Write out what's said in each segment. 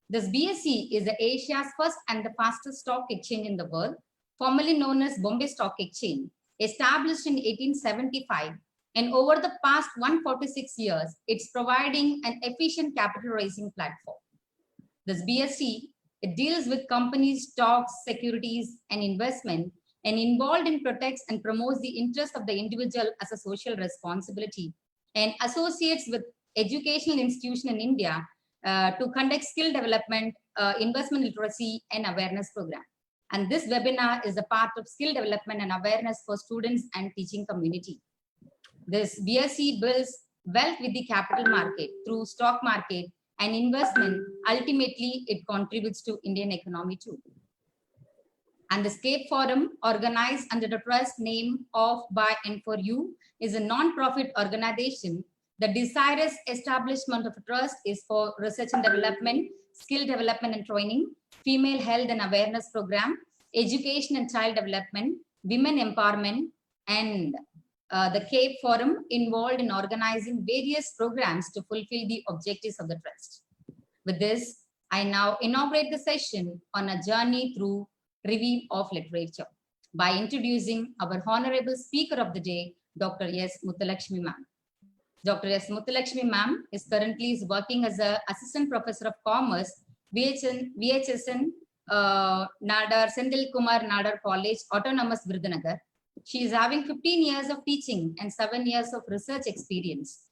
This BSE is Asia's first and the fastest stock exchange in the world, formerly known as Bombay Stock Exchange, established in 1875. And over the past 146 years, it's providing an efficient capital raising platform. This BSE, it deals with companies, stocks, securities, and investment, and involved in protects and promotes the interest of the individual as a social responsibility, and associates with educational institution in India to conduct skill development, investment literacy, and awareness program. And this webinar is a part of skill development and awareness for students and teaching community. This BSE builds wealth with the capital market through stock market and investment. Ultimately, it contributes to Indian economy too. And the Scape Forum, organized under the trust name of, by, and for you, is a non-profit organization. The desirous establishment of a trust is for research and development, skill development and training, female health and awareness program, education and child development, women empowerment, and the Cape Forum involved in organizing various programs to fulfill the objectives of the trust. With this, I now inaugurate the session on a journey through review of literature by introducing our honorable speaker of the day, Dr.S.MUTHULAKSHMI ma'am. Dr.S.MUTHULAKSHMI ma'am is currently working as an assistant professor of commerce, VHSN Nadar, Sendil Kumar Nadar College, Autonomous, Virudhunagar. She is having 15 years of teaching and 7 years of research experience.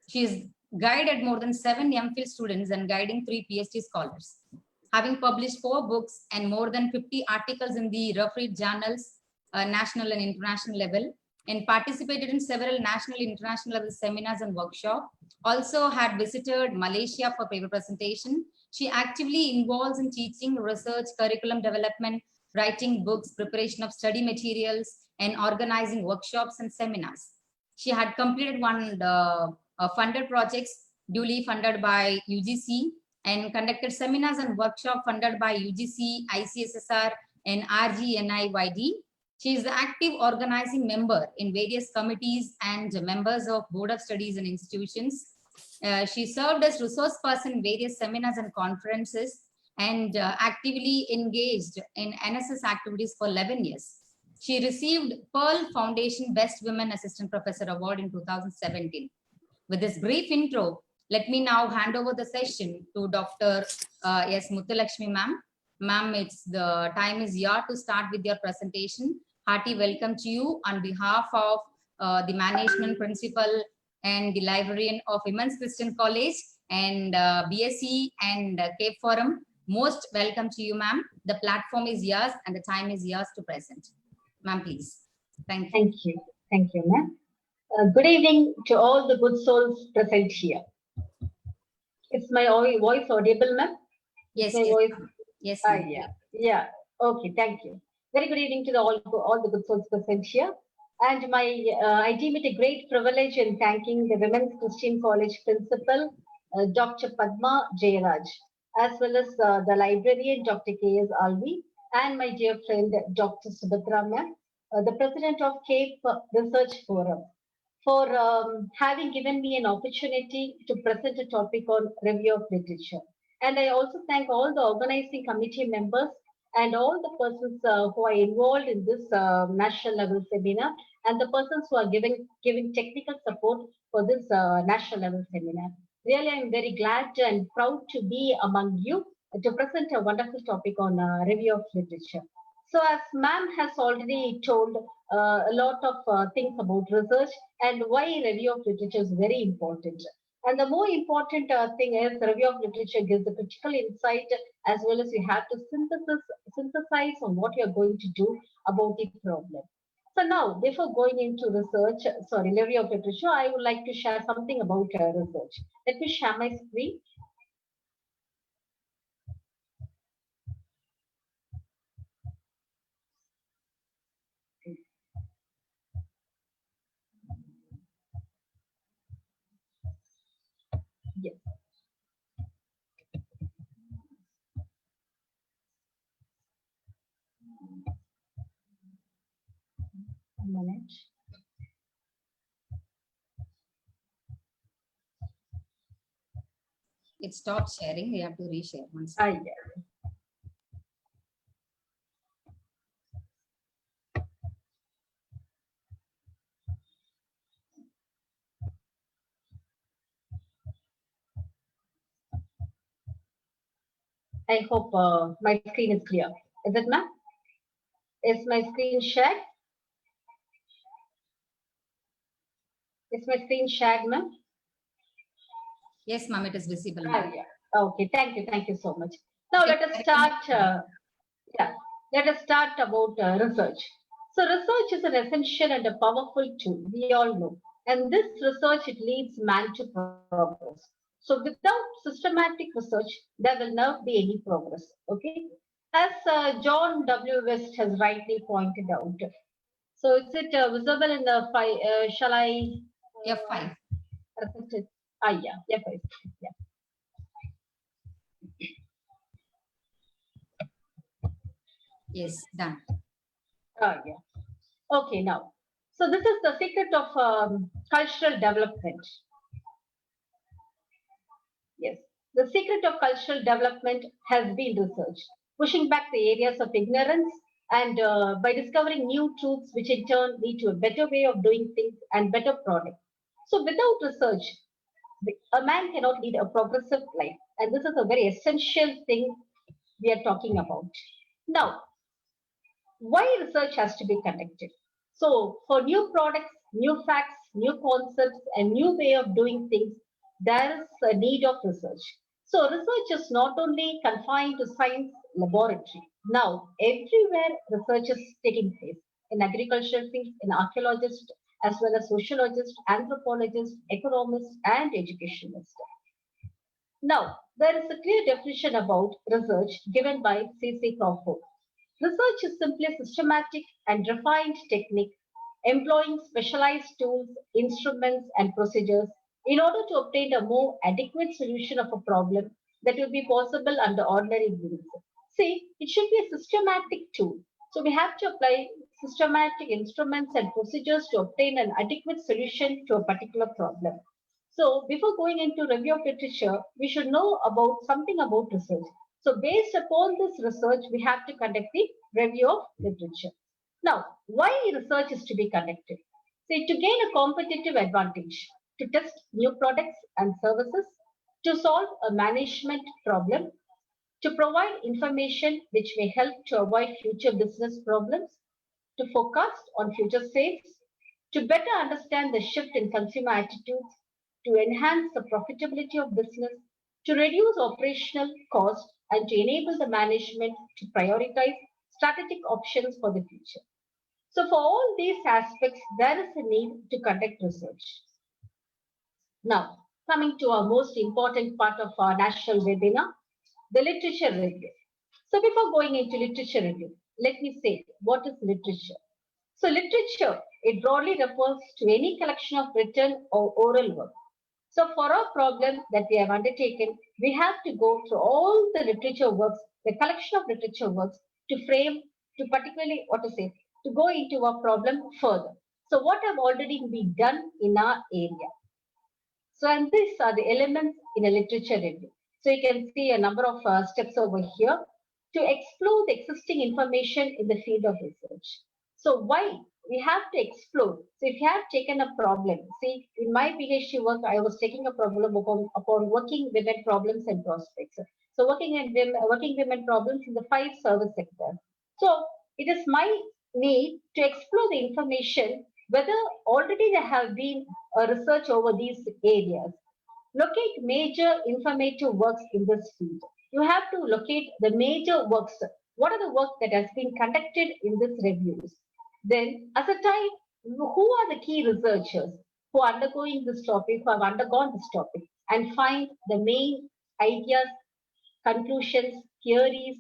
She has guided more than 7 MPhil students and guiding 3 PhD scholars. Having published 4 books and more than 50 articles in the refereed journals, national and international level, and participated in several national and international level seminars and workshops. Also had visited Malaysia for paper presentation. She actively involves in teaching, research, curriculum development, writing books, preparation of study materials, and organizing workshops and seminars. She had completed one funded projects duly funded by UGC, and conducted seminars and workshops funded by UGC, ICSSR, and RGNIYD. She is the active organizing member in various committees and members of Board of Studies and institutions. She served as resource person in various seminars and conferences, and actively engaged in NSS activities for 11 years. She received Pearl Foundation Best Women Assistant Professor Award in 2017. With this brief intro, let me now hand over the session to Dr. S. Muthulakshmi ma'am. Ma'am, it's the time is here to start with your presentation. Hearty welcome to you on behalf of the management, principal, and the librarian of Women's Christian College and BSE and Cape Forum. Most welcome to you, ma'am. The platform is yours and the time is yours to present. Ma'am, please. Thank you. Thank you. Thank you, ma'am. Good evening to all the good souls present here. Is my voice audible, ma'am? Yes, my yes. voice. Yes. Yeah. Okay, thank you. Very good evening to all the good souls present here. And I deem it a great privilege in thanking the Women's Christian College principal, Dr. Padma Jayaraj, as well as the librarian, Dr. K.S. Alvi, and my dear friend, Dr. Subhathra ma'am, the president of Cape Research Forum, for having given me an opportunity to present a topic on review of literature. And I also thank all the organizing committee members and all the persons who are involved in this national level seminar, and the persons who are giving technical support for this national level seminar. Really, I'm very glad and proud to be among you to present a wonderful topic on review of literature. So as ma'am has already told a lot of things about research and why review of literature is very important. And the more important thing is review of literature gives a critical insight, as well as you have to synthesize on what you're going to do about the problem. So now, before going into review of literature, I would like to share something about research. Let me share my screen. Yes. A minute. It stopped sharing. You have to reshare once. Yeah. I hope my screen is clear. Is it, ma'am? Is my screen shared? Is my screen shared, ma'am? Yes, ma'am, it is visible. Yeah. Okay, thank you. Thank you so much. Now let us start. Yeah, let us start about research. So research is an essential and a powerful tool, we all know. And this research, it leads man to progress. So without systematic research, there will not be any progress. Okay. As John W. West has rightly pointed out. So is it visible in the file? Shall I? F5. Present it? Yeah, F5. Yeah. Yes, done. Yeah. Okay, now. So this is the secret of cultural development. Yes. The secret of cultural development has been research, pushing back the areas of ignorance and by discovering new truths, which in turn lead to a better way of doing things and better product. So without research, a man cannot lead a progressive life. And this is a very essential thing we are talking about. Now, why research has to be conducted? So for new products, new facts, new concepts, and new way of doing things, there is a need of research. So research is not only confined to science laboratory. Now, everywhere research is taking place in agricultural fields, in archaeologists, as well as sociologists, anthropologists, economists, and educationists. Now, there is a clear definition about research given by C.C. Crawford. Research is simply a systematic and refined technique employing specialized tools, instruments, and procedures in order to obtain a more adequate solution of a problem that will be possible under ordinary means. See, it should be a systematic tool. So we have to apply systematic instruments and procedures to obtain an adequate solution to a particular problem. So before going into review of literature, we should know about something about research. So based upon this research, we have to conduct the review of literature. Now, why research is to be conducted? See, to gain a competitive advantage, to test new products and services, to solve a management problem, to provide information which may help to avoid future business problems, to forecast on future sales, to better understand the shift in consumer attitudes, to enhance the profitability of business, to reduce operational costs, and to enable the management to prioritize strategic options for the future. So for all these aspects, there is a need to conduct research. Now, coming to our most important part of our national webinar, the literature review. So before going into literature review, let me say, what is literature? So literature, it broadly refers to any collection of written or oral work. So for our problem that we have undertaken, we have to go through all the literature works, the collection of literature works to frame, to particularly, to go into our problem further. So what have already been done in our area? So, and these are the elements in a literature review. So you can see a number of steps over here to explore the existing information in the field of research. So why? We have to explore. So if you have taken a problem, see, in my PhD work, I was taking a problem upon working women problems and prospects. So working women problems in the 5 service sectors. So it is my need to explore the information whether already there have been research over these areas. Locate major informative works in this field. You have to locate the major works. What are the work that has been conducted in this reviews? Then ascertain who are the key researchers who are undergoing this topic, who have undergone this topic, and find the main ideas, conclusions, theories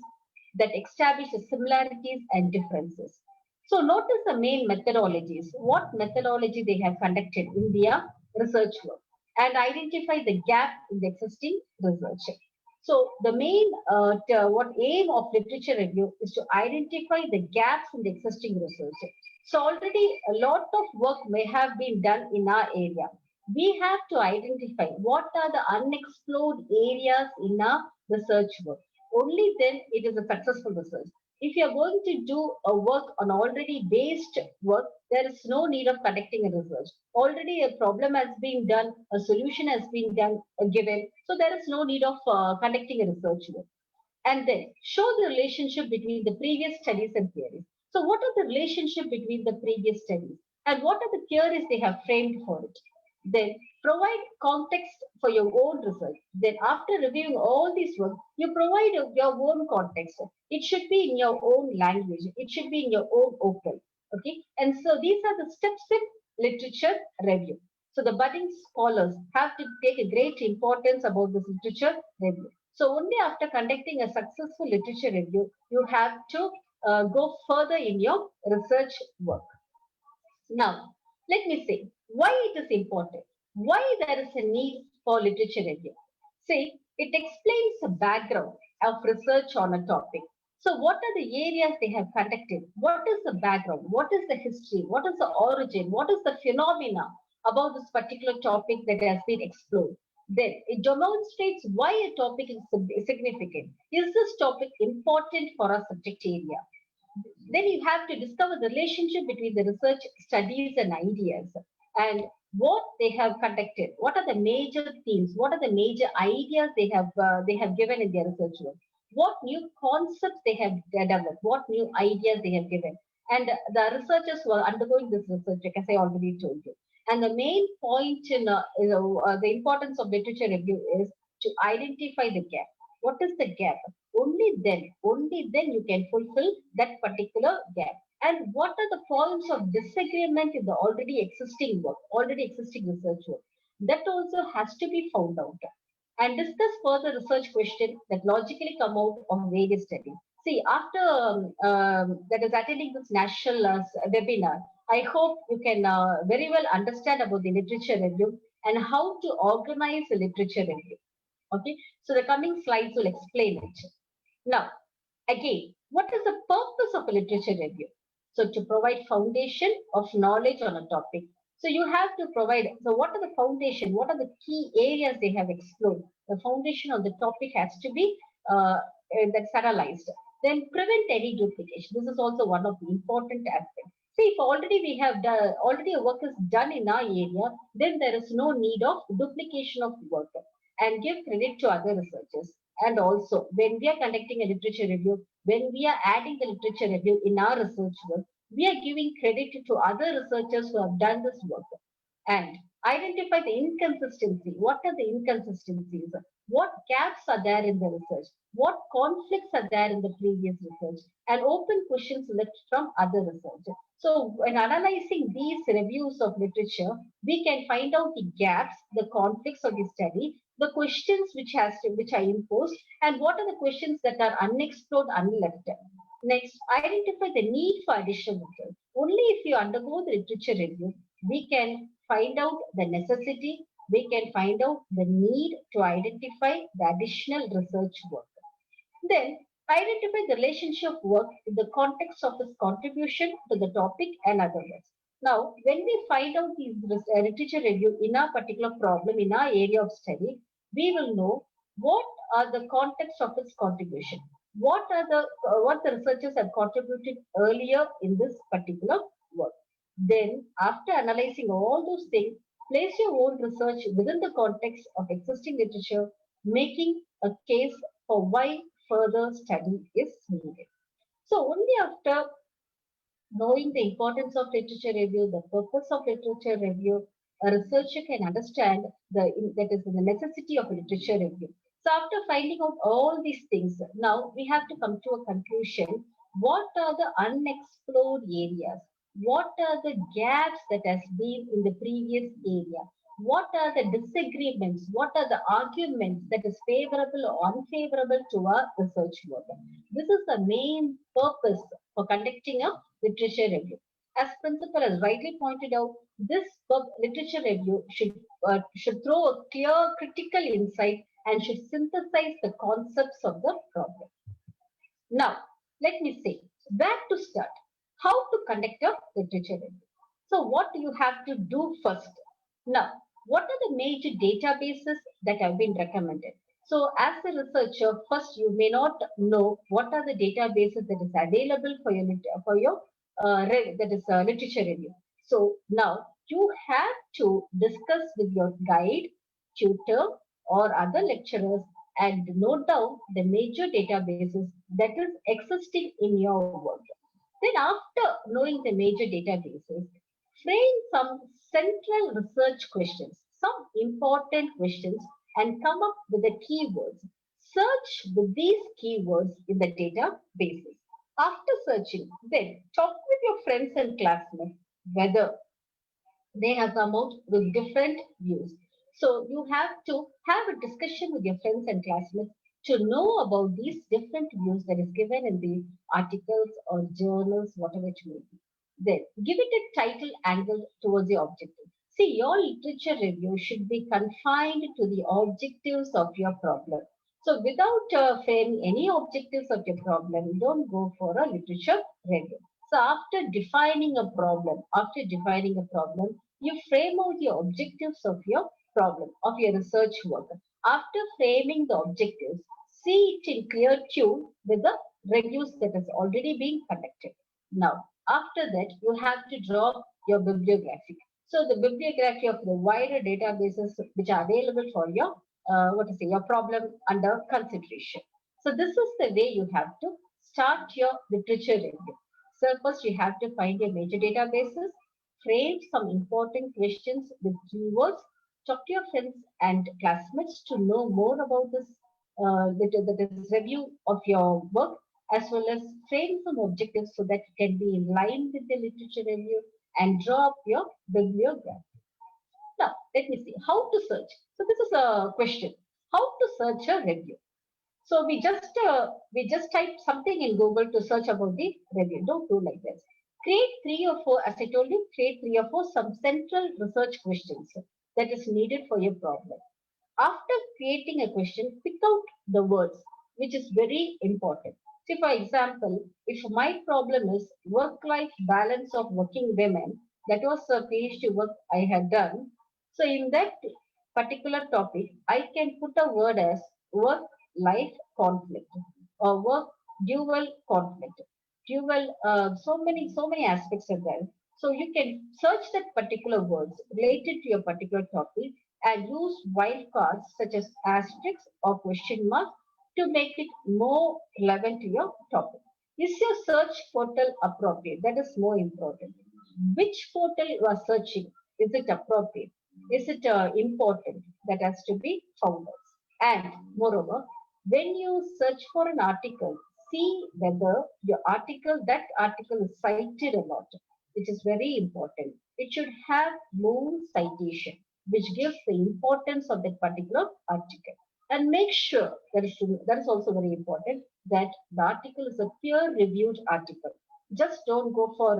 that establish the similarities and differences. So notice the main methodologies, what methodology they have conducted in their research work, and identify the gap in the existing research. So the main what aim of literature review is to identify the gaps in the existing research. So already a lot of work may have been done in our area. we have to identify what are the unexplored areas in our research work. Only then it is a successful research. If you are going to do a work on already based work, there is no need of conducting a research. Already a problem has been done, a solution has been done, given, so there is no need of conducting a research work. And then show the relationship between the previous studies and theories. So what are the relationship between the previous studies and what are the theories they have framed for it? Then provide context for your own research. Then after reviewing all these work, you provide your own context. It should be in your own language. It should be in your own open. Okay. And so these are the steps in literature review. So the budding scholars have to take a great importance about this literature review. So only after conducting a successful literature review, you have to go further in your research work. Now, let me say why it is important, why there is a need for literature review. See, it explains the background of research on a topic. So, what are the areas they have conducted? What is the background? What is the history? What is the origin? What is the phenomena about this particular topic that has been explored? Then it demonstrates why a topic is significant. Is this topic important for our subject area? Then you have to discover the relationship between the research studies and ideas and what they have conducted. What are the major themes? What are the major ideas they have given in their research work? What new concepts they have developed? What new ideas they have given? And the researchers who are undergoing this research, like as I already told you. And the main point in the importance of literature review is to identify the gap. What is the gap? Only then you can fulfill that particular gap. And what are the points of disagreement in the already existing work, already existing research work? That also has to be found out. And discuss further research questions that logically come out of various studies. See, after that is attending this national webinar, I hope you can very well understand about the literature review and how to organize a literature review. Okay, so the coming slides will explain it. Now, again, what is the purpose of a literature review? So to provide foundation of knowledge on a topic. So you have to provide, so what are the foundation? What are the key areas they have explored? The foundation of the topic has to be that's analyzed. Then prevent any duplication. This is also one of the important aspects. See, if already we have done, already a work is done in our area, then there is no need of duplication of work and give credit to other researchers. And also, when we are conducting a literature review, when we are adding the literature review in our research work, we are giving credit to other researchers who have done this work. And identify the inconsistency. What are the inconsistencies? What gaps are there in the research? What conflicts are there in the previous research? And open questions left from other research. So when analyzing these reviews of literature, we can find out the gaps, the conflicts of the study, the questions which are imposed, and what are the questions that are unexplored, unleft. Next, identify the need for additional research. Only if you undergo the literature review, we can find out the necessity, we can find out the need to identify the additional research work. Then, identify the relationship of work in the context of its contribution to the topic and otherwise. Now, when we find out these literature review in our particular problem, in our area of study, we will know what are the context of its contribution. What the researchers have contributed earlier in this particular work. Then, after analyzing all those things, place your own research within the context of existing literature, making a case for why further study is needed. So, only after knowing the importance of literature review, the purpose of literature review, a researcher can understand that is the necessity of literature review. So after finding out all these things, now we have to come to a conclusion. What are the unexplored areas? What are the gaps that has been in the previous area? What are the disagreements? What are the arguments that is favorable or unfavorable to our research work? This is the main purpose for conducting a literature review. As principal has rightly pointed out, this literature review should throw a clear critical insight and should synthesize the concepts of the problem. Now, let me say, where to start? How to conduct a literature review? So, what do you have to do first? Now, what are the major databases that have been recommended? So as a researcher, first you may not know what are the databases that is available for your that is literature review. So now you have to discuss with your guide, tutor, or other lecturers and note down the major databases that is existing in your work. Then after knowing the major databases, frame some central research questions, some important questions, and come up with the keywords. Search with these keywords in the databases. After searching, then talk with your friends and classmates whether they have come out with different views. So you have to have a discussion with your friends and classmates to know about these different views that is given in the articles or journals, whatever it may be. Then give it a title angle towards the objective. See, your literature review should be confined to the objectives of your problem. So without framing any objectives of your problem, don't go for a literature review. So after defining a problem, you frame out the objectives of your problem, of your research work. After framing the objectives, see it in clear tune with the reviews that has already been conducted. Now, after that, you have to draw your bibliography. So the bibliography of the wider databases which are available for your your problem under consideration. So this is the way you have to start your literature review. So first you have to find your major databases, frame some important questions with keywords, talk to your friends and classmates to know more about this that is review of your work, as well as frame some objectives so that it can be in line with the literature review and draw up your bibliography. Now, let me see how to search. So this is a question: how to search a review? So we just type something in Google to search about the review. Don't do like this. Create three or four, as I told you, create three or four some central research questions that is needed for your problem. After creating a question, pick out the words, which is very important. See, for example, if my problem is work-life balance of working women, that was a PhD work I had done. So in that particular topic, I can put a word as work-life conflict or work dual conflict. Dual, so many aspects are there. So you can search that particular words related to your particular topic and use wildcards such as asterisks or question mark to make it more relevant to your topic. Is your search portal appropriate? That is more important. Which portal you are searching? Is it appropriate? Is it important? That has to be found out. And moreover, when you search for an article, see whether that article is cited a lot, which is very important. It should have more citation, which gives the importance of that particular article. And make sure that is also very important that the article is a peer-reviewed article. Just don't go for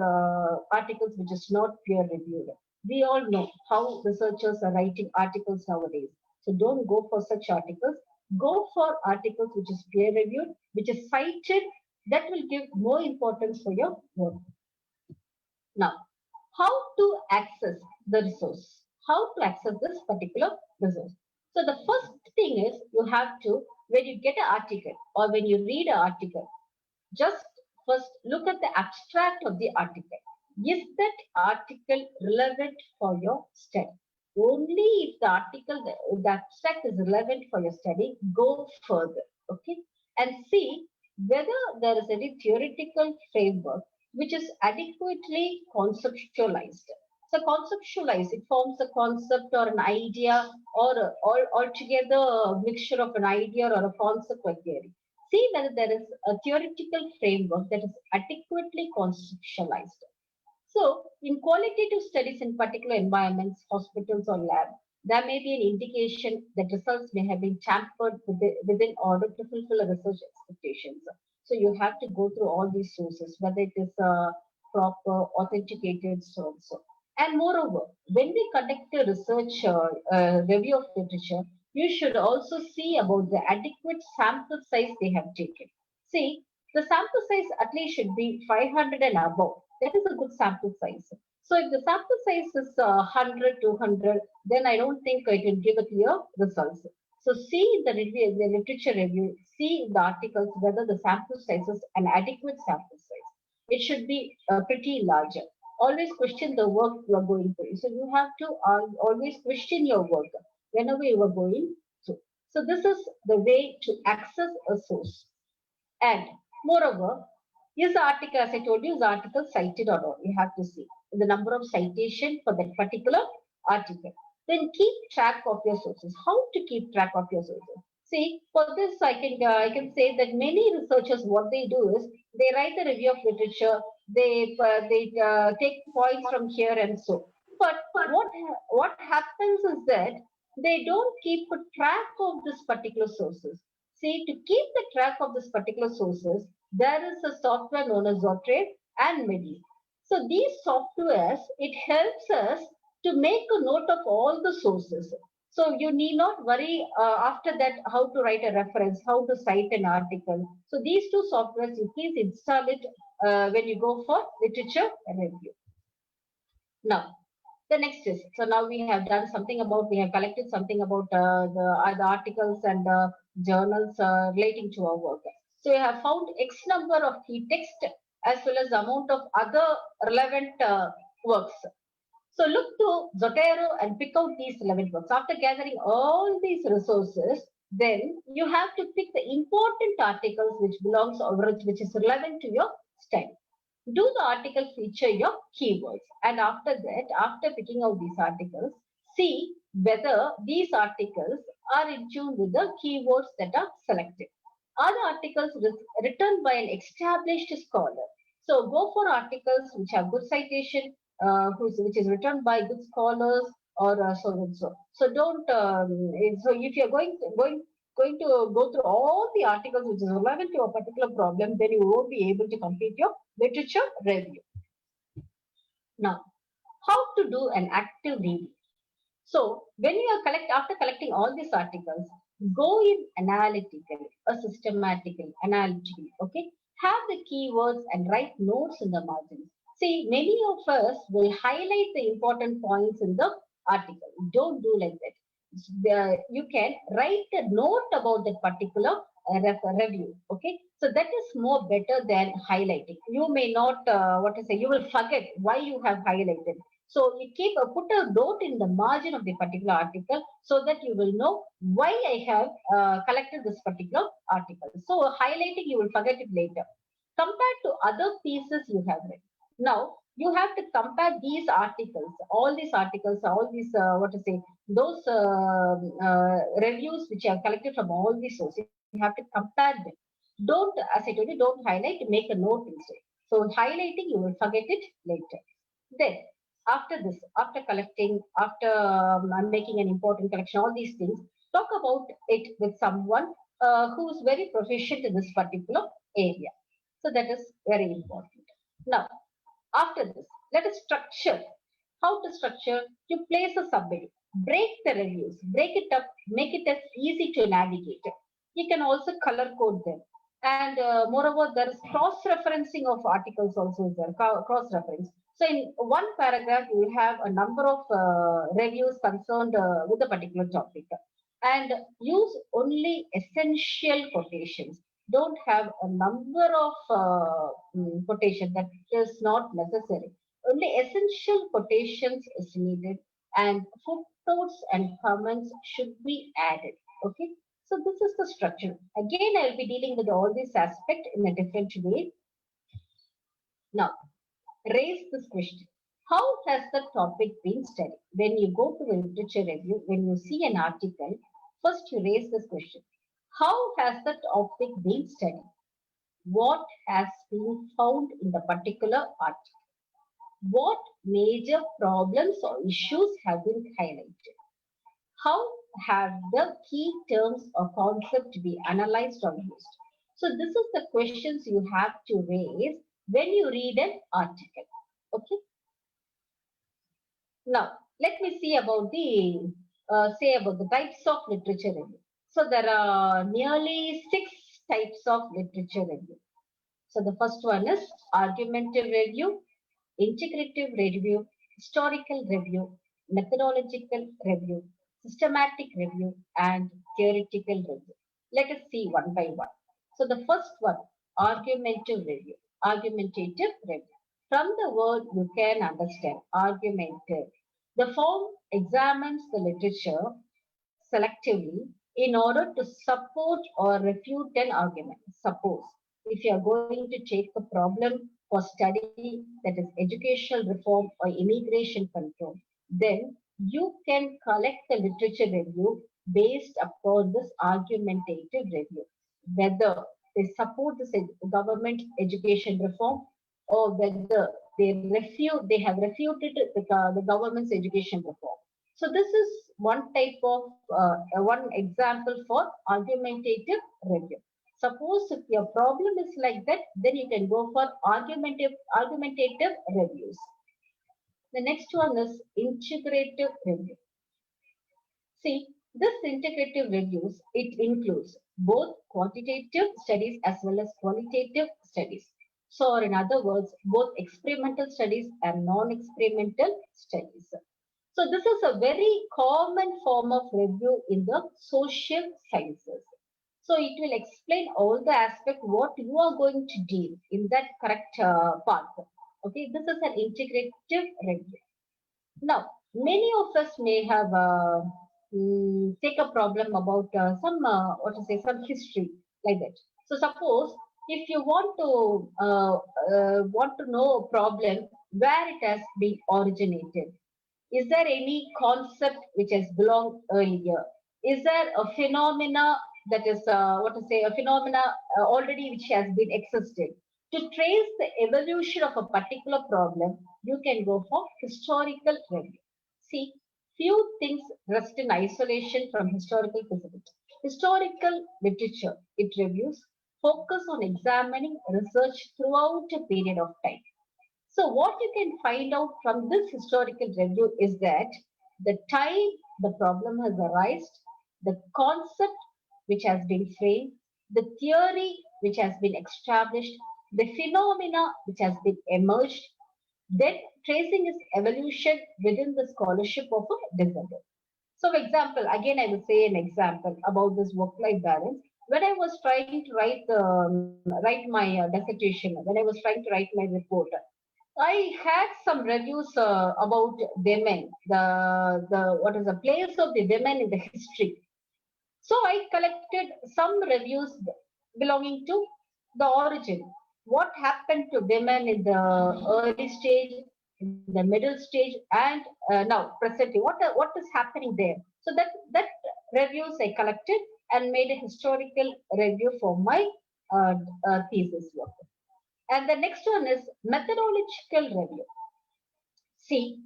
articles which is not peer-reviewed. We all know how researchers are writing articles nowadays. So don't go for such articles. Go for articles which is peer-reviewed, which is cited. That will give more importance for your work. Now, how to access the resource? How to access this particular resource? So the first thing is you have to, when you get an article or when you read an article, just first look at the abstract of the article. Is that article relevant for your study? Only if the abstract is relevant for your study, go further, okay? And see whether there is any theoretical framework which is adequately conceptualized. So conceptualize, it forms a concept or an idea or altogether a mixture of an idea or a concept or theory. See whether there is a theoretical framework that is adequately conceptualized. So, in qualitative studies in particular environments, hospitals or lab, there may be an indication that results may have been tampered within order to fulfill a research expectations. So, you have to go through all these sources, whether it is a proper, authenticated source. And moreover, when we conduct a research review of literature, you should also see about the adequate sample size they have taken. See, the sample size at least should be 500 and above. That is a good sample size. So if the sample size is 100, 200, then I don't think it will give a clear results. So see the review, the literature review, see the articles whether the sample size is an adequate sample size. It should be pretty larger. Always question the work you are going through. So you have to always question your work whenever you are going through. So this is the way to access a source. And moreover, is the article, as I told you, is the article cited or not? You have to see the number of citation for that particular article. Then keep track of your sources. How to keep track of your sources? See, for this, I can say that many researchers, what they do is they write a review of literature. They take points from here and so. But what happens is that they don't keep a track of this particular sources. See, to keep the track of this particular sources, there is a software known as Zotre and Medi. So these softwares, it helps us to make a note of all the sources. So you need not worry after that how to write a reference, how to cite an article. So these two softwares, you please install it when you go for literature review. Now, the next is, so now we have done something about, we have collected something about the articles and journals relating to our work. So we have found X number of key text as well as the amount of other relevant works. So look to Zotero and pick out these relevant works. After gathering all these resources, then you have to pick the important articles which belongs or which is relevant to your study. Do the article feature your keywords? And after that, after picking out these articles, see whether these articles are in tune with the keywords that are selected. Are the articles written by an established scholar? So go for articles which have good citation, which is written by good scholars or so and so. So don't. So if you're going to go through all the articles which is relevant to a particular problem, then you won't be able to complete your literature review. Now, how to do an active reading? So when you are after collecting all these articles, go in analytically or systematically, analytically, okay? Have the keywords and write notes in the margins. See, many of us will highlight the important points in the article. Don't do like that. You can write a note about that particular review, okay? So that is more better than highlighting. You may not, you will forget why you have highlighted. So you put a note in the margin of the particular article so that you will know why I have collected this particular article. So highlighting, you will forget it later. Compared to other pieces you have read. Now, you have to compare these articles, all these those reviews which you have collected from all these sources. You have to compare them. Don't, as I told you, don't highlight, make a note instead. So highlighting, you will forget it later. Then, after this, after collecting, after making an important collection, all these things, talk about it with someone who is very proficient in this particular area. So that is very important. Now, after this, let us structure. How to structure? To place a subheading. Break the reviews. Break it up. Make it as easy to navigate. You can also color code them. And moreover, there is cross-referencing of articles also there. Cross-reference. So in one paragraph, you will have a number of reviews concerned with a particular topic. And use only essential quotations. Don't have a number of quotations that is not necessary. Only essential quotations is needed, and footnotes and comments should be added. Okay. So this is the structure. Again, I will be dealing with all these aspects in a different way. Now, raise this question. How has the topic been studied? When you go to the literature review, when you see an article, first you raise this question. How has the topic been studied? What has been found in the particular article? What major problems or issues have been highlighted? How have the key terms or concepts been analyzed or used? So this is the questions you have to raise when you read an article. Okay. Now, let me see about the types of literature review. So there are nearly 6 types of literature review. So the first one is argumentative review, integrative review, historical review, methodological review, systematic review, and theoretical review. Let us see one by one. So the first one, argumentative review. Argumentative review. From the word you can understand, argumentative. The form examines the literature selectively in order to support or refute an argument. Suppose if you are going to take a problem for study, that is educational reform or immigration control, then you can collect the literature review based upon this argumentative review, whether they support this government education reform or whether they have refuted the government's education reform. So this is one type of one example for argumentative review. Suppose if your problem is like that, then you can go for argumentative reviews. The next one is integrative review. See, this integrative reviews, it includes both quantitative studies as well as qualitative studies. So, or in other words, both experimental studies and non-experimental studies. So this is a very common form of review in the social sciences. So it will explain all the aspects what you are going to deal in that correct path. Okay, this is an integrative review. Now, many of us may have take a problem about some history like that. So suppose if you want to know a problem where it has been originated. Is there any concept which has belonged earlier? Is there a phenomena that is, a phenomena already which has been existed? To trace the evolution of a particular problem, you can go for historical review. See, few things rest in isolation from historical feasibility. Historical literature, it reviews, focus on examining research throughout a period of time. So what you can find out from this historical review is that the time the problem has arisen, the concept which has been framed, the theory which has been established, the phenomena which has been emerged, then tracing its evolution within the scholarship of a discipline. So, for example, again, I will say an example about this work-life balance. When I was trying to write my dissertation, when I was trying to write my report, I had some reviews about women, the what is the place of the women in the history. So I collected some reviews belonging to the origin. What happened to women in the early stage, in the middle stage, and now presently? What is happening there? So that reviews I collected and made a historical review for my thesis work. And the next one is methodological review. See,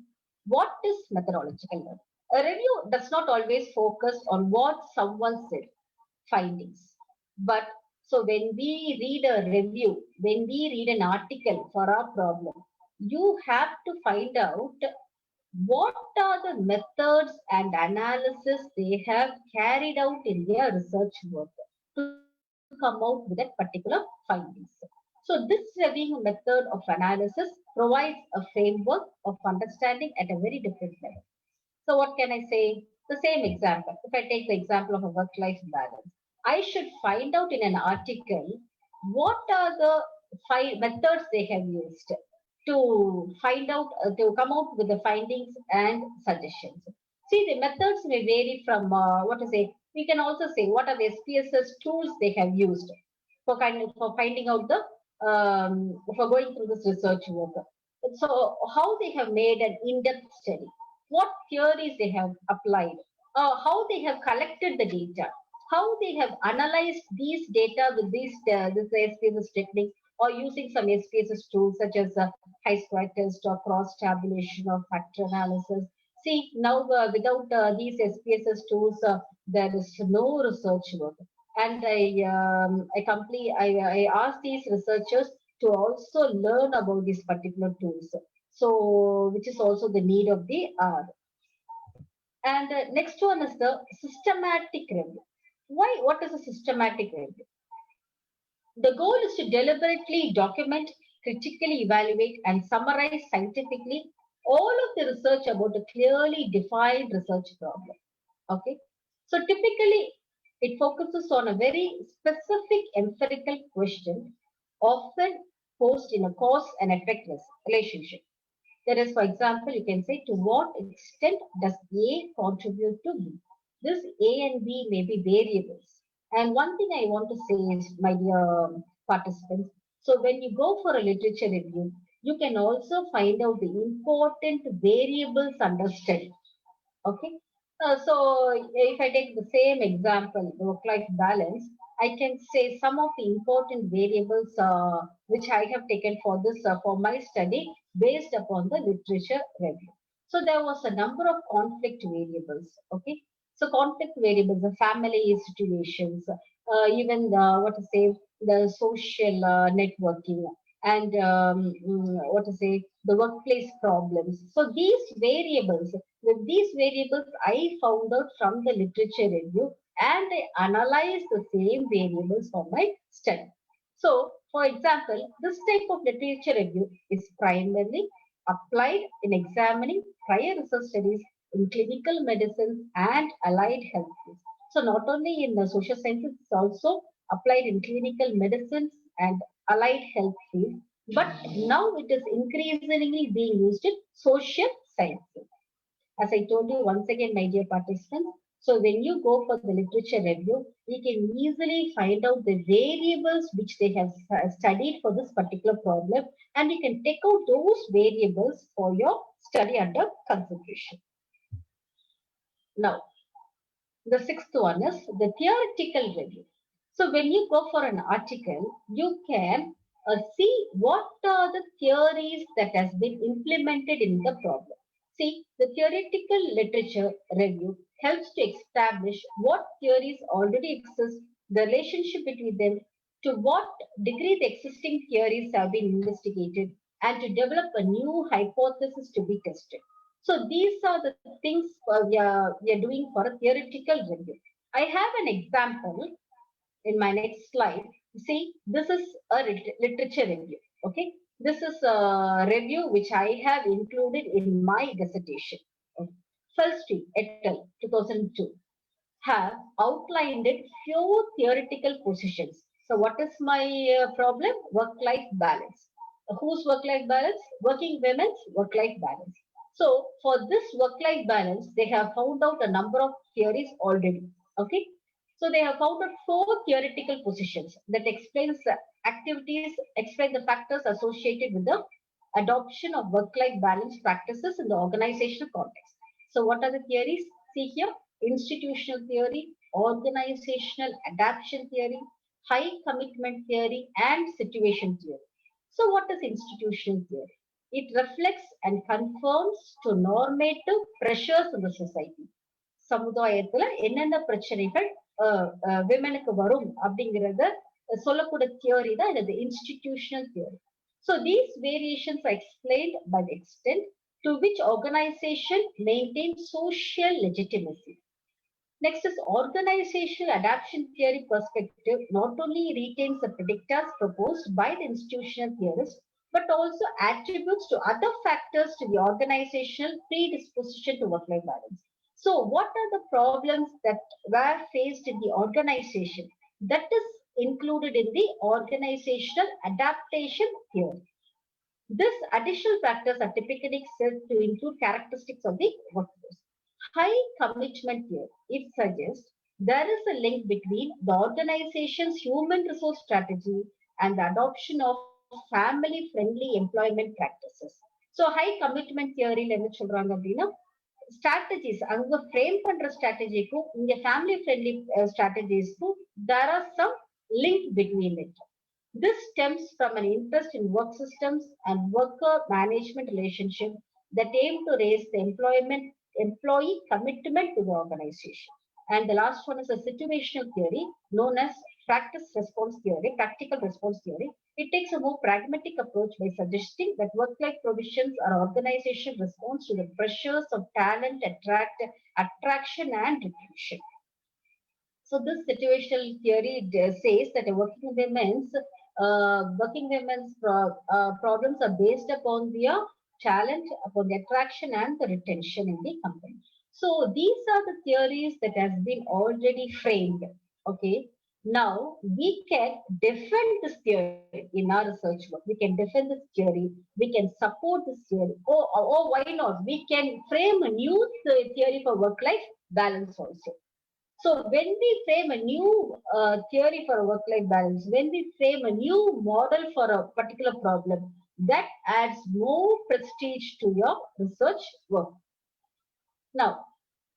what is methodological review? A review does not always focus on what someone said, findings. But so when we read a review, when we read an article for our problem, you have to find out what are the methods and analysis they have carried out in their research work to come out with that particular findings. So this reviewing method of analysis provides a framework of understanding at a very different level. So what can I say? The same example. If I take the example of a work-life balance, I should find out in an article what are the methods they have used to find out, to come out with the findings and suggestions. See, the methods may vary from we can also say what are the SPSS tools they have used for finding out the for going through this research work. So how they have made an in-depth study, what theories they have applied, how they have collected the data, how they have analyzed these data with this SPSS technique or using some SPSS tools such as chi-square test or cross tabulation or factor analysis. See, now without these SPSS tools, there is no research work. And I asked these researchers to also learn about these particular tools. So, which is also the need of the hour. And next one is the systematic review. Why? What is a systematic review? The goal is to deliberately document, critically evaluate, and summarize scientifically all of the research about a clearly defined research problem. Okay. So typically, it focuses on a very specific empirical question, often posed in a cause and effect relationship. That is, for example, you can say, to what extent does A contribute to B? This A and B may be variables. And one thing I want to say is, my dear participants, so when you go for a literature review, you can also find out the important variables under study. Okay. So if I take the same example, work-life balance, I can say some of the important variables which I have taken for this for my study based upon the literature review. So there was a number of conflict variables. Okay. So conflict variables, the family situations, even what to say, the social networking, and what to say, the workplace problems. So these variables, with these variables, I found out from the literature review, and I analyzed the same variables for my study. So, for example, this type of literature review is primarily applied in examining prior research studies in clinical medicine and allied health fields. So, not only in the social sciences, it's also applied in clinical medicines and allied health fields, but now it is increasingly being used in social sciences. As I told you once again, my dear participants, so when you go for the literature review, you can easily find out the variables which they have studied for this particular problem, and you can take out those variables for your study under consideration. Now, the sixth one is the theoretical review. So when you go for an article, you can see what are the theories that has been implemented in the problem. See, the theoretical literature review helps to establish what theories already exist, the relationship between them, to what degree the existing theories have been investigated, and to develop a new hypothesis to be tested. So these are the things we are doing for a theoretical review. I have an example in my next slide. See, this is a literature review. Okay, this is a review which I have included in my dissertation. Felstein et al. 2002 have outlined it few theoretical positions. So what is my problem? Work-life balance. Whose work-life balance? Working women's work-life balance. So for this work-life balance, they have found out a number of theories already. Okay. So they have found out 4 theoretical positions that explains the activities, explain the factors associated with the adoption of work-life balance practices in the organizational context. So what are the theories? See here, institutional theory, organizational adaptation theory, high commitment theory, and situation theory. So what is institutional theory? It reflects and conforms to normative pressures in the society. சமுதாயத்துல என்னென்ன பிரச்சனைகள் விமனுக்கு வரும் அப்படிங்கறத சொல்லக்கூடிய theory தான் இது institutional theory. So these variations are explained by the extent to which organization maintains social legitimacy. Next is organizational adaptation theory perspective not only retains the predictors proposed by the institutional theorists, but also attributes to other factors to the organizational predisposition to work-life balance. So what are the problems that were faced in the organization? That is included in the organizational adaptation theory. These additional factors are typically said to include characteristics of the workforce. High commitment theory, it suggests there is a link between the organization's human resource strategy and the adoption of family-friendly employment practices. So high commitment theory என்ன சொல்றாங்க அப்படின்னா strategies அங்க frame பண்ற strategy-க்கும் இங்க family friendly strategies-க்கும் there are some link between it. This stems from an interest in work systems and worker management relationship that aim to raise the employee commitment to the organization. And the last one is a situational theory known as practical response theory. It takes a more pragmatic approach by suggesting that work-life provisions are organization response to the pressures of talent, attraction, and recruitment. So this situational theory says that a working woman's working women's problems are based upon their talent, upon the attraction and the retention in the company. So these are the theories that has been already framed. Okay. Now we can defend this theory in our research work. We can defend this theory. We can support this theory. Or why not? We can frame a new theory for work-life balance also. So when we frame a new theory for work-life balance, when we frame a new model for a particular problem, that adds more prestige to your research work. Now,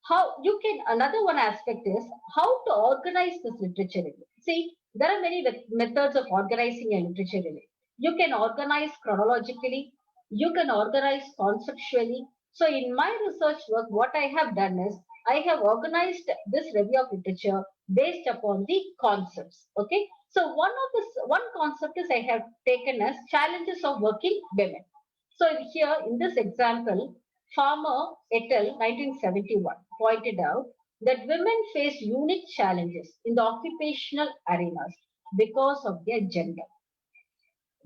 how you can, another one aspect is how to organize this literature review. See, there are many methods of organizing a literature review. You can organize chronologically, you can organize conceptually. So in my research work, what I have done is I have organized this review of literature based upon the concepts. Okay. So one concept is I have taken as challenges of working women. So here in this example, Farmer et al. 1971 pointed out that women face unique challenges in the occupational arenas because of their gender.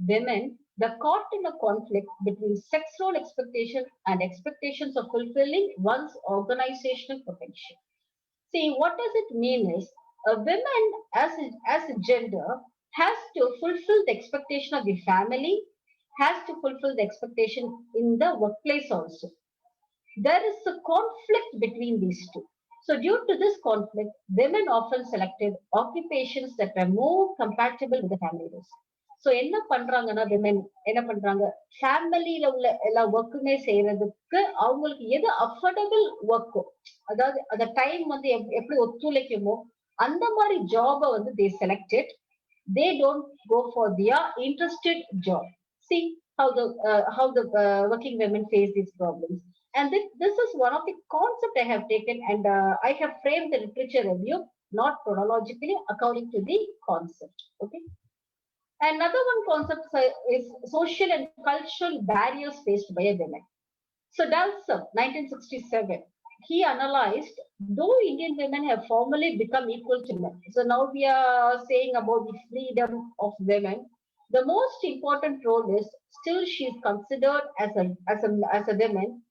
Women were caught in a conflict between sex role expectation and expectations of fulfilling one's organizational potential. See, what does it mean is a woman as a gender has to fulfill the expectation of the family, has to fulfill the expectation in the workplace also. There is a conflict between these two. So due to this conflict, women often selected occupations that were more compatible with the family roles. So என்ன பண்றாங்கன்னா women என்ன பண்றாங்க ஃபேமிலியில உள்ள எல்லா ஒர்க்குமே செய்யறதுக்கு அவங்களுக்கு எது அஃபோர்டபுள் ஒர்க்கோ அதாவது அந்த டைம் வந்து எப்படி ஒத்துழைக்குமோ அந்த மாதிரி ஜாபை வந்து they selected. They don't go for their interested job. See how the working women face these problems. And this is one of the concept I have taken and I have framed the literature review not chronologically according to the concept. Okay. Another one concept is social and cultural barriers faced by a woman. So Dalsum, 1967, he analyzed, though Indian women have formally become equal to men. So now we are saying about the freedom of women. The most important role is still she is considered as a woman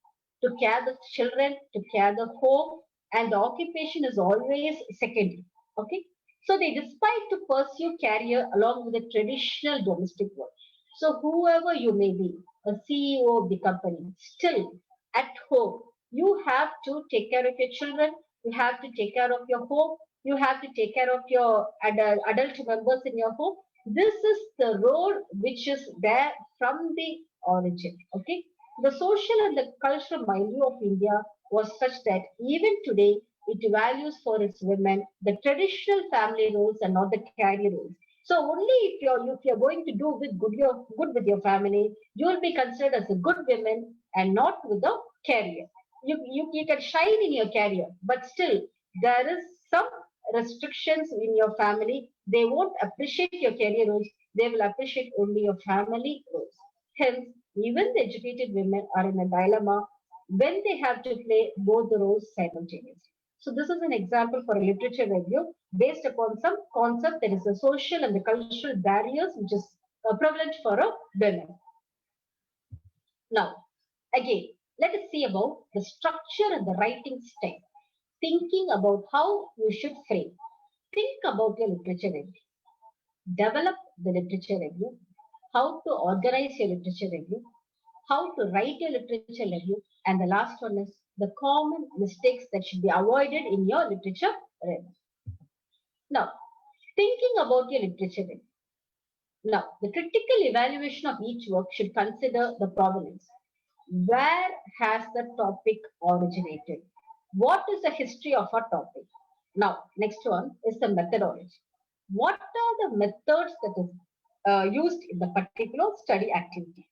to care the children, to care the home, and the occupation is always secondary. Okay. So they despite to pursue career along with the traditional domestic work. So whoever you may be, a CEO of the company, still at home, you have to take care of your children, you have to take care of your home, you have to take care of your adult members in your home. This is the role which is there from the origin. Okay. The social and the cultural milieu of India was such that even today it values for its women the traditional family roles and not the career roles. So only if you're going to do good with your family, you will be considered as a good woman and not with a career. You can shine in your career, but still there is some restrictions in your family. They won't appreciate your career roles. They will appreciate only your family roles. Hence, even the educated women are in a dilemma when they have to play both the roles simultaneously. So this is an example for a literature review based upon some concept that is the social and the cultural barriers which is prevalent for a women. Now, again, let us see about the structure and the writing style. Thinking about how you should frame. Think about your literature review. Develop the literature review. How to organize your literature review. How to write your literature review. And the last one is the common mistakes that should be avoided in your literature review. Now, thinking about your literature review. Now, the critical evaluation of each work should consider the provenance. Where has the topic originated? What is the history of a topic? Now, next one is the methodology. What are the methods that is used in the particular study activity?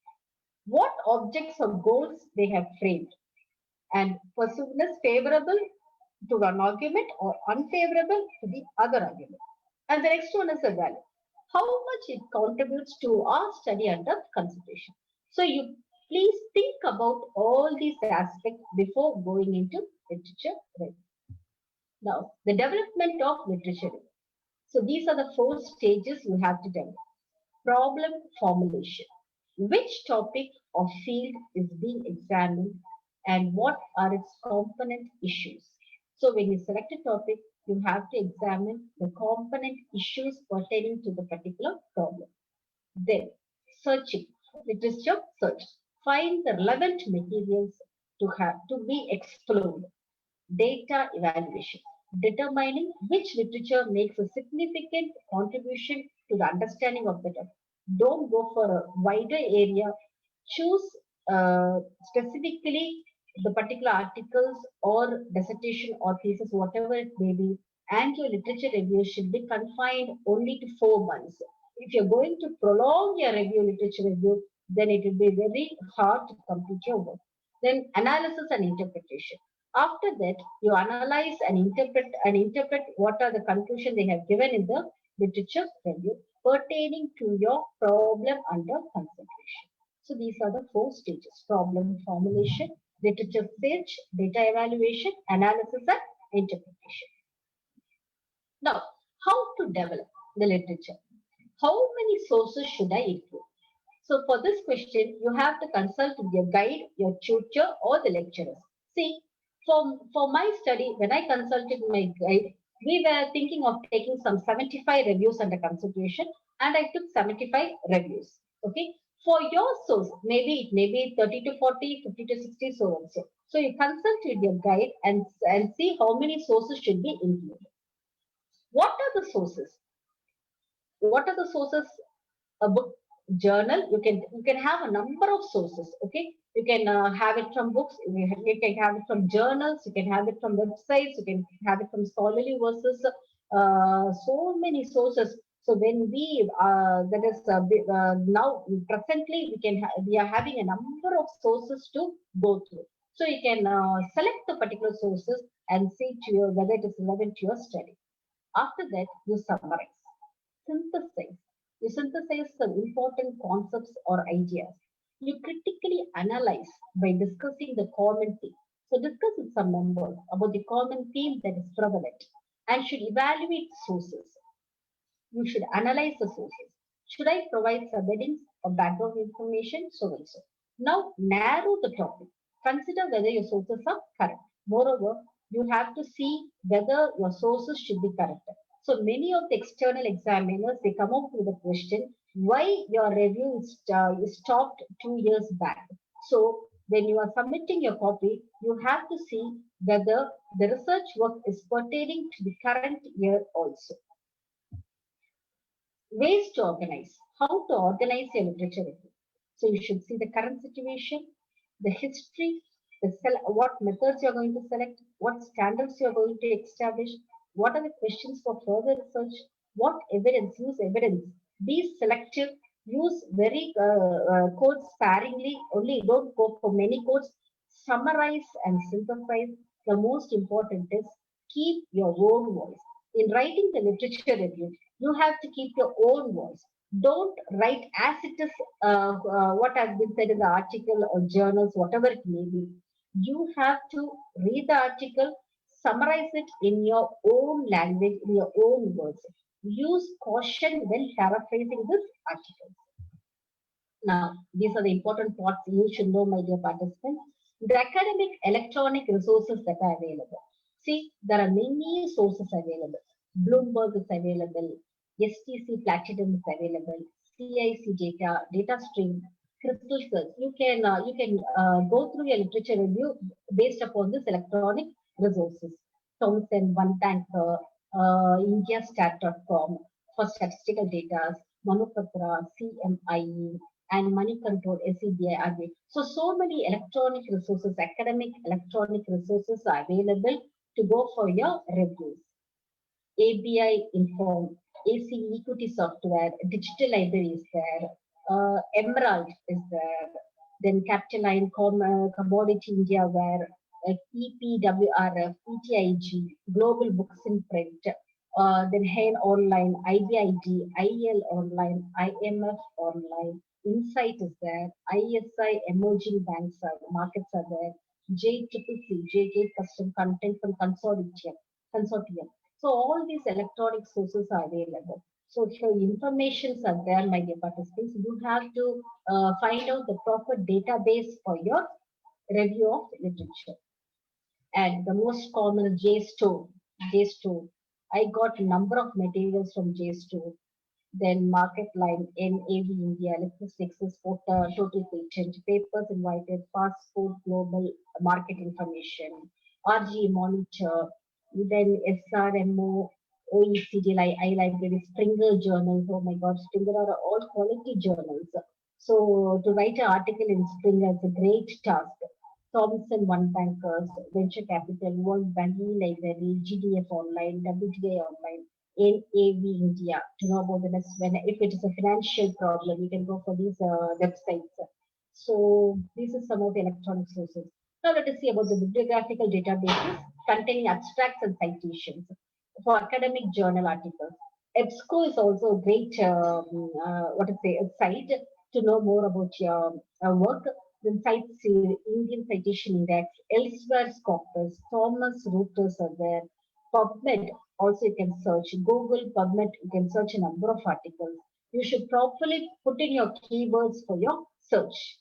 What objects or goals they have framed? And persuasiveness favorable to one argument or unfavorable to the other argument. And the next one is the value. How much it contributes to our study under consideration. So you please think about all these aspects before going into literature review. Now, the development of literature review. So these are the 4 stages you have to develop. Problem formulation. Which topic or field is being examined and what are its component issues? So when you select a topic, you have to examine the component issues pertaining to the particular problem. Then, searching, literature search. Find the relevant materials to be explored. Data evaluation, determining which literature makes a significant contribution to the understanding of the topic. Don't go for a wider area. Choose specifically the particular articles or dissertation or thesis, whatever it may be, and your literature review should be confined only to 4 months. If you're going to prolong your literature review, then it will be very hard to complete your work. Then analysis and interpretation. After that, you analyze and interpret what are the conclusions they have given in the literature review pertaining to your problem under consideration. So these are the 4 stages: problem formulation, literature search, data evaluation, analysis, and interpretation. Now, how to develop the literature? How many sources should I include? So for this question, you have to consult with your guide, your tutor, or the lecturers. See, for my study, when I consulted my guide, we were thinking of taking some 75 reviews under consideration, and I took 75 reviews. Okay. For your source, maybe it may be 30 to 40, 50 to 60, so on. So you consult with your guide and see how many sources should be included. What are the sources? What are the sources? A book journal, you can have a number of sources. Okay, you can have it from books, you can have it from journals, you can have it from websites, you can have it from scholarly verses, so many sources. So when we now presently we are having a number of sources to go through. So you can select the particular sources and see to your whether it is relevant to your study. After that, you summarize, synthesize. You synthesize some important concepts or ideas. You critically analyze by discussing the common theme. So discuss with some members about the common theme that is prevalent and should evaluate sources. You should analyze the sources. Should I provide subheadings or background information? So and so. Now narrow the topic. Consider whether your sources are correct. Moreover, you have to see whether your sources should be corrected. So many of the external examiners, they come up with the question, why your review is stopped 2 years back. So when you are submitting your copy, you have to see whether the research work is pertaining to the current year also. Ways to organize. How to organize your literature review. So you should see the current situation, the history, what methods you're going to select, what standards you're going to establish, what are the questions for further research, what evidence, use evidence. Be selective, use very quotes sparingly, only don't go for many quotes. Summarize and synthesize. The most important is keep your own voice. In writing the literature review, you have to keep your own voice. Don't write as it is what has been said in the article or journals, whatever it may be. You have to read the article, summarize it in your own language, in your own words. Use caution when paraphrasing this article. Now, these are the important parts you should know, my dear participants. The academic electronic resources that are available. See, there are many sources available. Bloomberg is available. STC Platinum is available. CIC data, data stream, crystal search. You can go through your literature review based upon this electronic resources. Thomson, One Tanker, Indiastat.com for statistical data, Manupatra, CMIE, and Money Control, SEBI, RBI. So many electronic resources, academic electronic resources are available to go for your reviews. ABI Inform, AC Equity Software, Digital Library is there, Emerald is there, then Capitaline Commodity India, where EPWRF, ETIG, Global Books in Print, then HAIL Online, IBID, IEL Online, IMF Online, Insight is there, ISI Emerging Banks markets are there, JCCC, JK Custom Content from Consortium. So all these electronic sources are available. So here informations are there, my dear participants. You have to find out the proper database for your review of literature. And the most common JSTOR. JSTOR. I got a number of materials from JSTOR. Then market line, NAV India, linguistics, total patent, papers invited, fast food, global market information, RG monitor, then SRMO, OECD, iLibrary, Springer journals. Oh my God, Springer are all quality journals. So to write an article in Springer is a great task. Thomson One Bankers, Venture Capital, World Bank Library, GDF Online, WTA Online, NAV India to know about the next when if it is a financial problem, you can go for these websites. So these are some of the electronic sources. Now let us see about the bibliographical databases containing abstracts and citations for academic journal articles. EBSCO is also a great a site to know more about your work. The sites Indian Citation Index, elsewhere Scopus, Thomas Reuters are there. PubMed also you can search. Google PubMed, you can search a number of articles. You should properly put in your keywords for your search.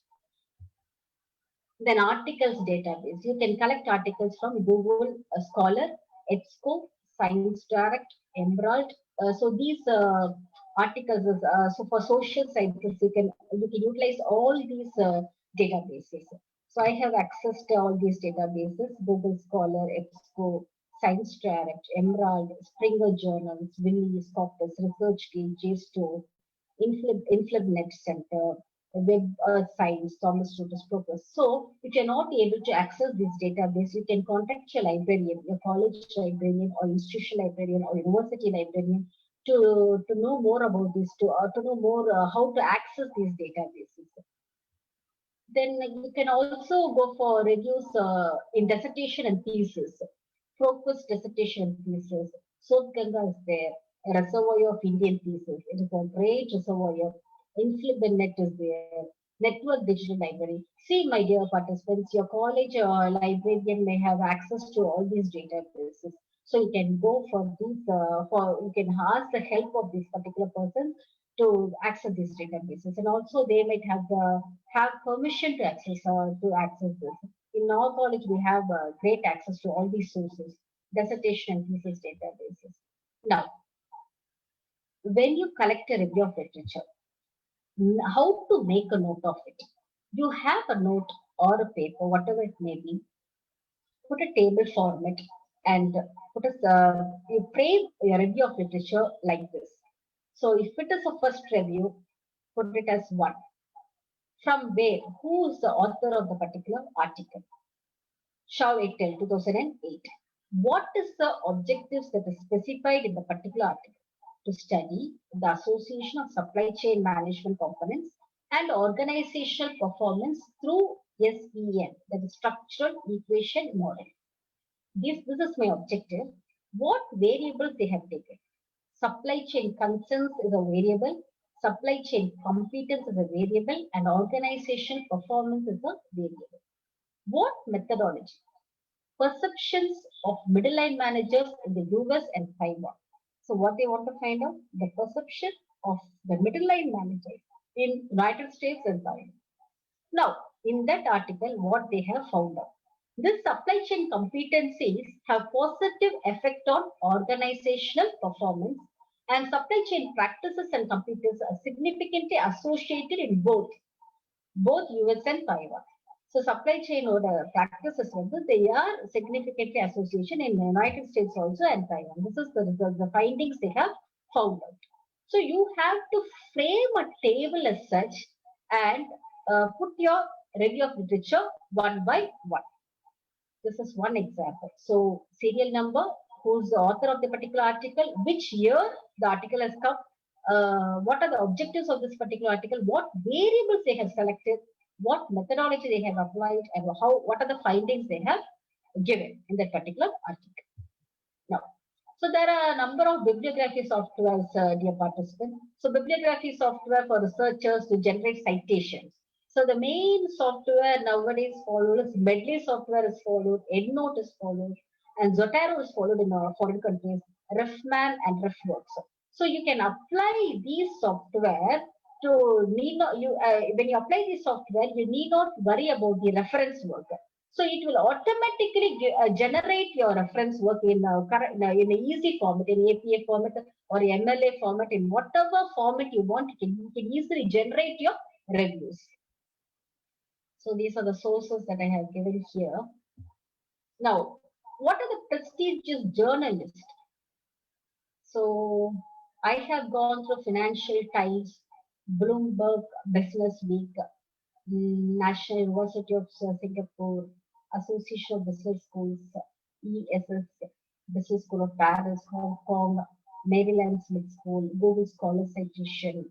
Then articles database. You can collect articles from Google Scholar, EBSCO, Science Direct, Emerald. So these articles, so for social sciences, you can utilize all these databases. So I have access to all these databases: Google Scholar, EBSCO, Science Direct, Emerald, Springer Journals, Willy, Scopus, ResearchGate, JSTOR, InflibNet Center, Web Science, Thomas Reuters Progress. So, if you're not able to access this database, you can contact your librarian, your college librarian, or institutional librarian, or university librarian to know more about this, to know more how to access these databases. Then you can also go for reviews in dissertation and thesis, focused dissertation and thesis. Soap Ganga is there, a reservoir of Indian thesis. It is a great reservoir. InflibNet is there, Network Digital Library. See, my dear participants, your college or librarian may have access to all these databases. So you can go for these, you can ask the help of this particular person to access these databases, and also they might have permission to access this. In our college, we have great access to all these sources, dissertation and thesis databases. Now, when you collect a review of literature, how to make a note of it? You have a note or a paper, whatever it may be, put a table format and you frame your review of literature like this. So if it is a first review, put it as one. From where? Who is the author of the particular article? Shaw et al. 2008. What is the objectives that is specified in the particular article? To study the association of supply chain management components and organizational performance through SEM, that is structural equation model. This is my objective. What variables they have taken? Supply chain concerns is a variable, supply chain competence is a variable, and organization performance is a variable. What methodology? Perceptions of middle line managers in the US and Taiwan. So what they want to find out? The perception of the middle line managers in United States and Taiwan. Now, in that article, what they have found out? This supply chain competencies have positive effect on organizational performance, and supply chain practices and competencies are significantly associated in both US and Taiwan. So supply chain order practices also, they are significantly associated in the United States also and Taiwan. This is the findings they have found out. So you have to frame a table as such and put your review of literature one by one. This is one example. So serial number, who's the author of the particular article, which year the article has come, what are the objectives of this particular article, what variables they have selected, what methodology they have applied, and what are the findings they have given in that particular article. Now, so there are a number of bibliography softwares, dear participants. So bibliography software for researchers to generate citations. So the main software nowadays followed is Medley software is followed, EndNote is followed, and Zotero is followed in foreign countries, Refman and Refworks. So you can apply these software to need not you when you apply this software, you need not worry about the reference work. So it will automatically generate your reference work in in a easy format, in APA format or MLA format, in whatever format you want. You can easily generate your reviews. So these are the sources that I have given here. Now, what are the prestigious journalists? So I have gone through Financial Times, Bloomberg Business Week, National University of Singapore, Association of Business Schools, ESS, Business School of Paris, Hong Kong, Maryland Smith School, Google Scholar Citation,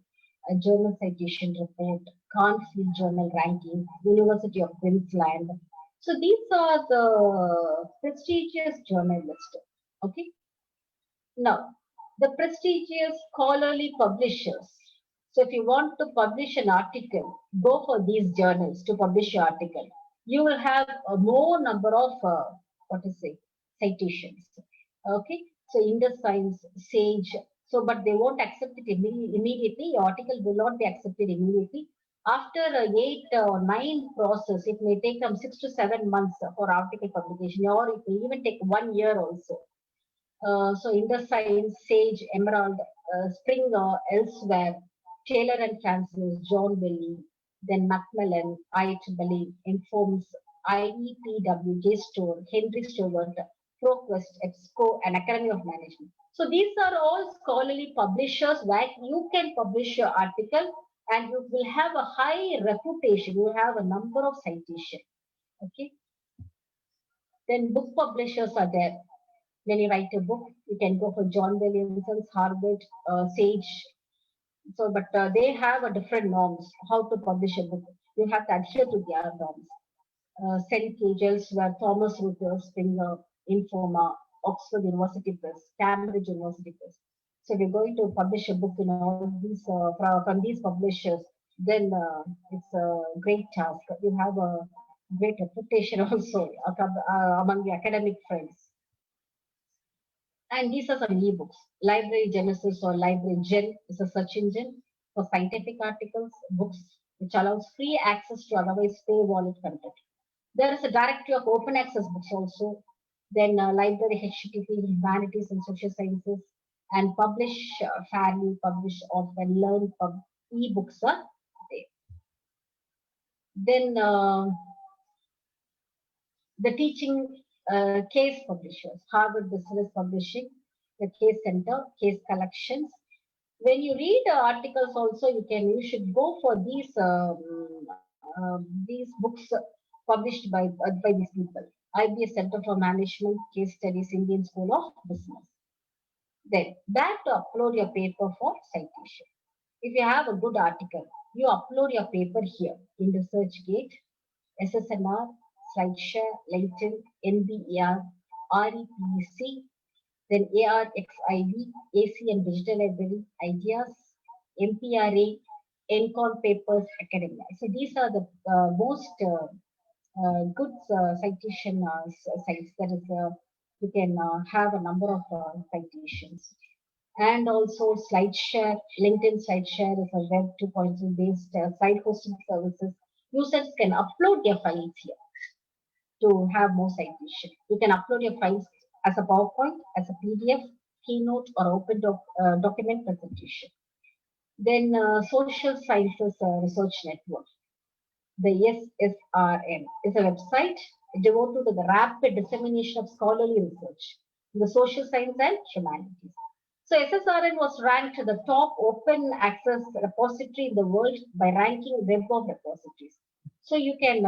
a Journal Citation Report, Canfield Journal Ranking, University of Queensland. So these are the prestigious journalists. Okay. Now, the prestigious scholarly publishers. So if you want to publish an article, go for these journals to publish your article. You will have a more number of, citations. Okay. So Indus Science, Sage. So, but they won't accept it immediately. Your article will not be accepted immediately. After a 8 or 9 process, it may take them 6 to 7 months for article publication, or it may even take 1 year also. So Indus Science, Sage, Emerald, Springer, elsewhere, Taylor and Francis, John Belly, then Macmillan, IEEE, Informs, IEPW, JSTOR, Henry Stewart, ProQuest, EBSCO, and Academy of Management. So these are all scholarly publishers where you can publish your article and you will have a high reputation. You have a number of citations. Okay. Then book publishers are there. When you write a book, you can go for John Williamson's, Harvard, Sage. So, but they have a different norms how to publish a book. You have to adhere to their norms. St. Cagel's, where Thomas Reuters, Springer, Informa, Oxford University Press, Cambridge University Press. So, if you're going to publish a book in all these from these publishers, then it's a great task. You have a great reputation also among the academic friends. And these are some ebooks. Library Genesis or Library Gen is a search engine for scientific articles, books, which allows free access to otherwise paywall content. There is a directory of open access books also. Then Library HTTP, Humanities and Social Sciences, and Publish Fairly, Publish Often, Learn ebooks are there. Then the teaching case publishers, Harvard Business Publishing, the Case Center, Case Collections. When you read the articles also, you should go for these books published by these people. IBS Center for Management, Case Studies, Indian School of Business. Then back to upload your paper for citation. If you have a good article, you upload your paper here in ResearchGate, SSNR, SlideShare, LinkedIn, NBER, REPC, then ARXIV, ACM Digital Library, Ideas, MPRA, Encon Papers, Academia. So these are the most good citation sites. That is, you can have a number of citations. And also SlideShare, LinkedIn SlideShare is a Web 2.0 based site hosting services. Users can upload their files here to have more citation. You can upload your files as a PowerPoint, as a PDF, Keynote, or Open document presentation. Then Social Sciences Research Network, the SSRN, is a website devoted to the rapid dissemination of scholarly research in the social science and humanities. So SSRN was ranked the top open access repository in the world by ranking Web of Repositories. So you can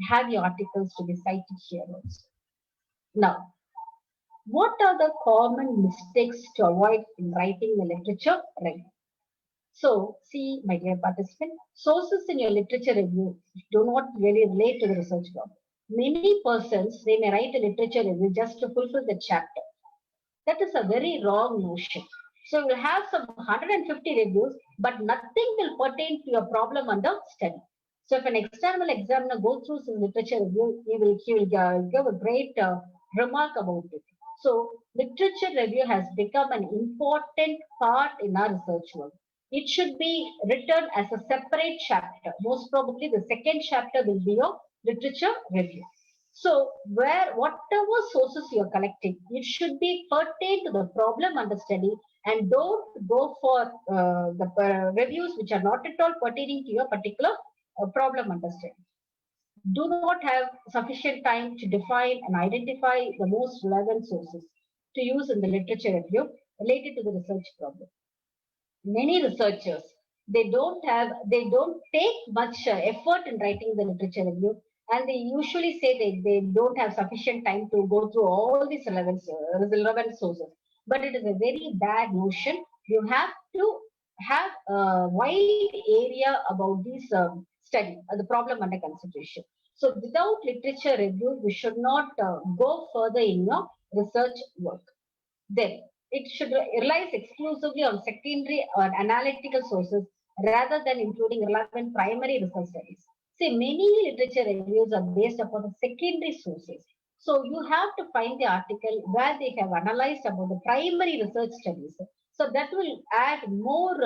have your articles to be cited here also. Now, what are the common mistakes to avoid in writing the literature review? So, see, my dear participant, sources in your literature review do not really relate to the research problem. Many persons, they may write a literature review just to fulfill the chapter. That is a very wrong notion. So, you will have some 150 reviews, but nothing will pertain to your problem under study. So, if an external examiner goes through some literature review, he will give a great remark about it. So literature review has become an important part in our research work. It should be written as a separate chapter. Most probably the second chapter will be your literature review. So whatever sources you are collecting, it should be pertain to the problem under study, and don't go for the reviews which are not at all pertaining to your particular problem under study. Do not have sufficient time to define and identify the most relevant sources to use in the literature review related to the research problem. Many researchers, they don't take much effort in writing the literature review, and they usually say they don't have sufficient time to go through all these relevant sources. But it is a very bad notion. You have to have a wide area about this study, the problem under consideration. So without literature review, we should not go further in your research work. Then it should relies exclusively on secondary or analytical sources rather than including relevant primary research studies. See, many literature reviews are based upon the secondary sources. So you have to find the article where they have analyzed about the primary research studies. So that will add more,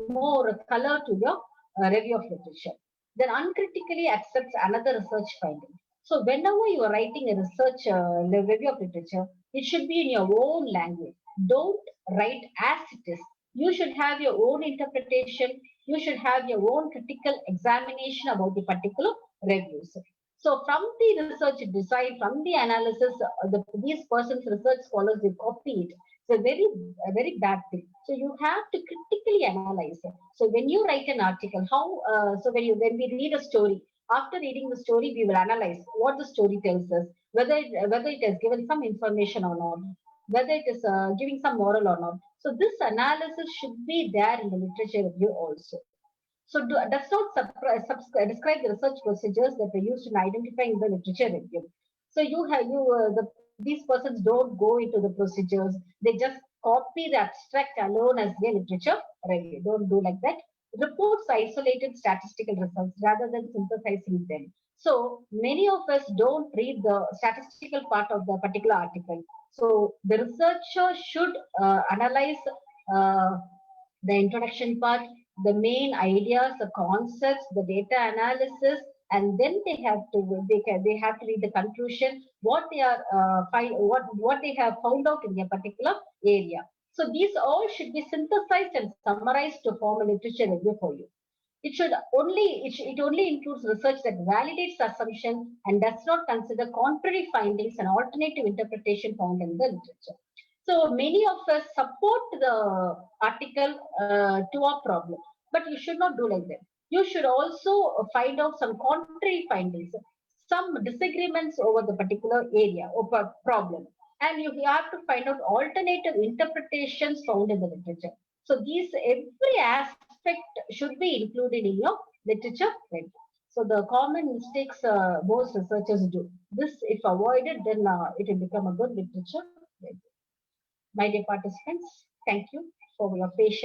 more color to your review of literature. Then uncritically accepts another research finding. So whenever you are writing a research review of literature, it should be in your own language. Don't write as it is. You should have your own interpretation. You should have your own critical examination about the particular reviews. So from the research design, from the analysis, these persons, research scholars, they copy it. It's a very bad thing. So you have to critically analyze it. So when you write an article, when we read a story, after reading the story, we will analyze what the story tells us, whether it has given some information or not, whether it is giving some moral or not. So this analysis should be there in the literature review also. So does not describe the research procedures that were used in identifying the literature review. So these persons don't go into the procedures. They just copy the abstract alone as their literature review. Don't do like that. Reports isolated statistical results rather than synthesizing them. So many of us don't read the statistical part of the particular article. So the researcher should analyze uh, the introduction part, the main ideas, the concepts, the data analysis, and then they have to read the conclusion, what they are what they have found out in a particular area. So these all should be synthesized and summarized to form a literature review for you. It only includes research that validates the assumption and does not consider contrary findings and alternative interpretation found in the literature. So many of us support the article to our problem, but you should not do like that. You should also find out some contrary findings, some disagreements over the particular area or problem, and you have to find out alternative interpretations found in the literature. So every aspect should be included in your literature review. So the common mistakes most researchers do. This, if avoided, then it will become a good literature review. My dear participants, thank you for your patience.